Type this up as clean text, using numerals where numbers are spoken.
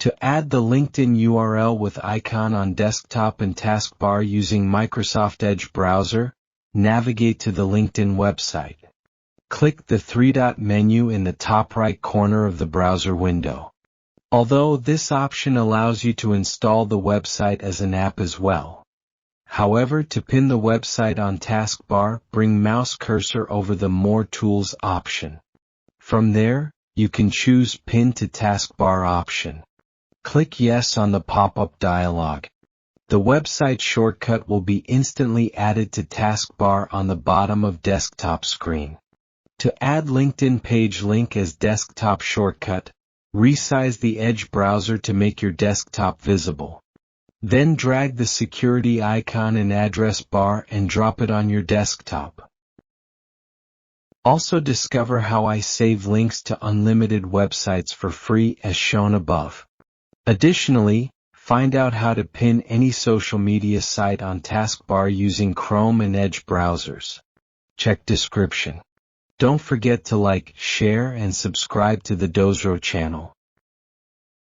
To add the LinkedIn URL with icon on desktop and taskbar using Microsoft Edge browser, navigate to the LinkedIn website. Click the three-dot menu in the top right corner of the browser window. Although this option allows you to install the website as an app as well. However, to pin the website on taskbar, bring mouse cursor over the More Tools option. From there, you can choose Pin to Taskbar option. Click Yes on the pop-up dialog. The website shortcut will be instantly added to taskbar on the bottom of desktop screen. To add LinkedIn page link as desktop shortcut, resize the Edge browser to make your desktop visible. Then drag the security icon and address bar and drop it on your desktop. Also discover how I save links to unlimited websites for free as shown above. Additionally, find out how to pin any social media site on taskbar using Chrome and Edge browsers. Check description. Don't forget to like, share and subscribe to the Dozro channel.